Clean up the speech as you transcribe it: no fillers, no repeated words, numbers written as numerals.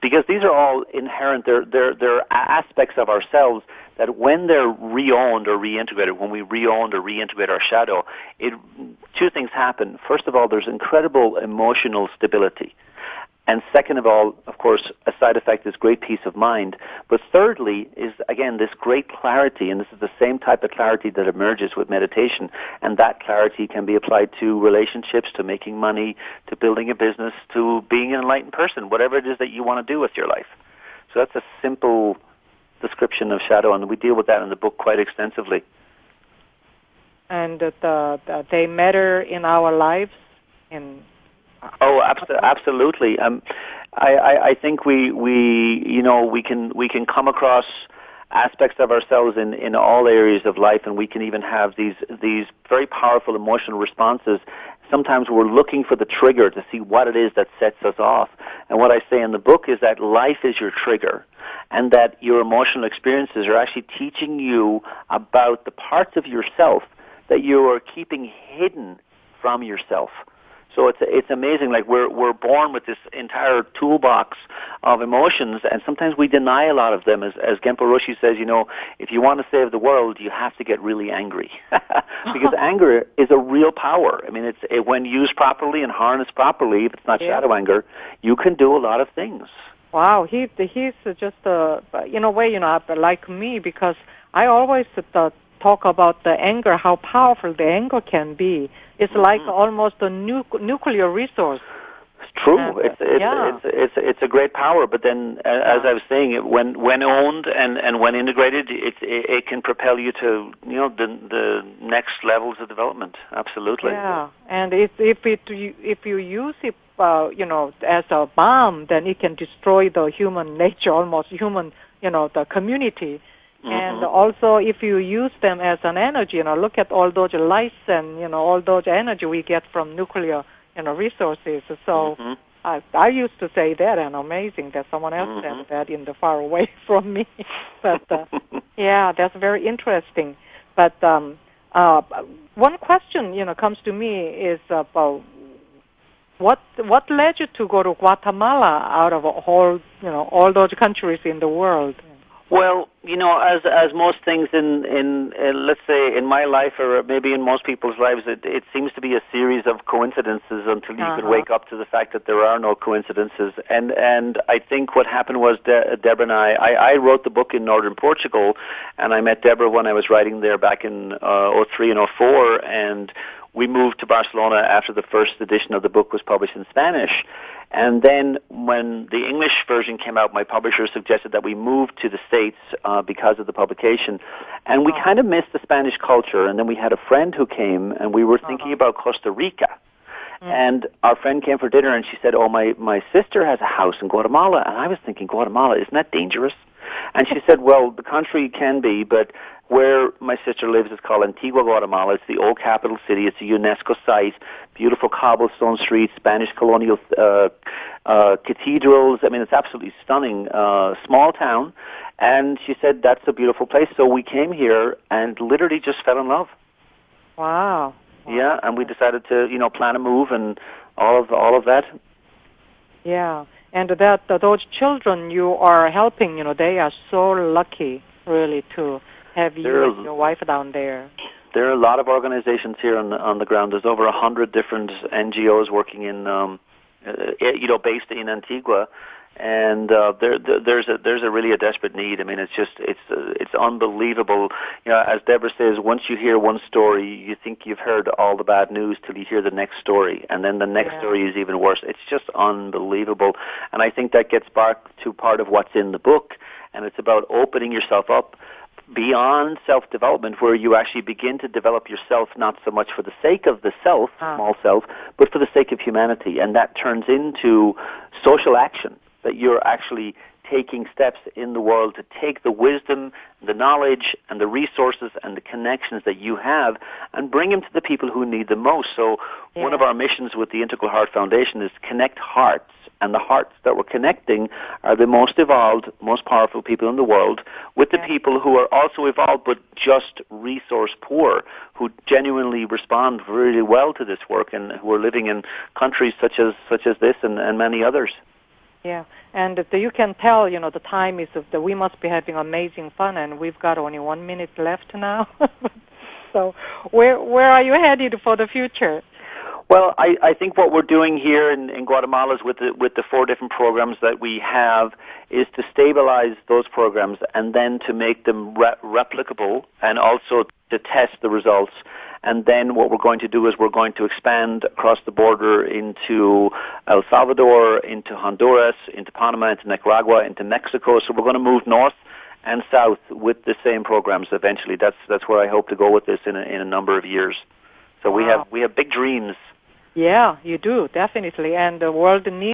because these are all inherent. They're aspects of ourselves that when they're re-owned or reintegrated, when we re-owned or reintegrate our shadow, two things happen. First of all, there's incredible emotional stability. And second of all, of course, a side effect is great peace of mind. But thirdly is, again, this great clarity, and this is the same type of clarity that emerges with meditation, and that clarity can be applied to relationships, to making money, to building a business, to being an enlightened person, whatever it is that you want to do with your life. So that's a simple description of shadow, and we deal with that in the book quite extensively. And they matter in our lives in... Oh, absolutely. I think we can come across aspects of ourselves in all areas of life, and we can even have these very powerful emotional responses. Sometimes we're looking for the trigger to see what it is that sets us off. And what I say in the book is that life is your trigger, and that your emotional experiences are actually teaching you about the parts of yourself that you are keeping hidden from yourself. So it's amazing. Like we're born with this entire toolbox of emotions, and sometimes we deny a lot of them. As Genpo Roshi says, if you want to save the world, you have to get really angry, because anger is a real power. I mean, when used properly and harnessed properly, if it's not shadow anger, you can do a lot of things. Wow, he's just in a way, like me, because I always talk about the anger, how powerful the anger can be. It's like almost a nuclear resource. It's true. It's a great power. But then, as I was saying, when owned and when integrated, it can propel you to the next levels of development. Absolutely. Yeah, and if you use it as a bomb, then it can destroy the human nature, almost human the community. And also, if you use them as an energy, look at all those lights and, all those energy we get from nuclear, resources. So I used to say that, and amazing that someone else said that in the far away from me. But, that's very interesting. But one question, comes to me is about what led you to go to Guatemala out of all those countries in the world? Well, as most things in let's say in my life, or maybe in most people's lives, it seems to be a series of coincidences until you can wake up to the fact that there are no coincidences. And I think what happened was Debora and I wrote the book in northern Portugal, and I met Debora when I was writing there back in 03 and 04, and we moved to Barcelona after the first edition of the book was published in Spanish. And then when the English version came out, my publisher suggested that we move to the States because of the publication. And we kind of missed the Spanish culture. And then we had a friend who came, and we were thinking about Costa Rica. And our friend came for dinner, and she said, my sister has a house in Guatemala. And I was thinking, Guatemala, isn't that dangerous? And she said, well, the country can be, but where my sister lives is called Antigua, Guatemala. It's the old capital city. It's a UNESCO site, beautiful cobblestone streets, Spanish colonial cathedrals. I mean, it's absolutely stunning. Small town. And she said, that's a beautiful place. So we came here and literally just fell in love. Wow. Yeah, and we decided to, plan a move and all of that. Yeah, and those children you are helping, they are so lucky, really, to have you and your wife down there. There are a lot of organizations here on the ground. There's over 100 different NGOs working in, based in Antigua, and there's a really a desperate need. I mean, it's unbelievable. As Debora says, once you hear one story, you think you've heard all the bad news till you hear the next story, and then the next story is even worse. It's just unbelievable, and I think that gets back to part of what's in the book, and it's about opening yourself up beyond self-development, where you actually begin to develop yourself not so much for the sake of the self, small self, but for the sake of humanity, and that turns into social action, that you're actually taking steps in the world to take the wisdom, the knowledge, and the resources and the connections that you have and bring them to the people who need them most. So one of our missions with the Integral Heart Foundation is connect hearts, and the hearts that we're connecting are the most evolved, most powerful people in the world with the people who are also evolved but just resource poor, who genuinely respond really well to this work and who are living in countries such as this and many others. Yeah, And you can tell, the time is that we must be having amazing fun, and we've got only 1 minute left now. So where are you headed for the future? Well, I think what we're doing here in Guatemala is with the 4 different programs that we have is to stabilize those programs and then to make them replicable and also to test the results. And then what we're going to do is we're going to expand across the border into El Salvador, into Honduras, into Panama, into Nicaragua, into Mexico. So we're going to move north and south with the same programs eventually. That's where I hope to go with this in a number of years. So we have big dreams. Yeah, you do, definitely. And the world needs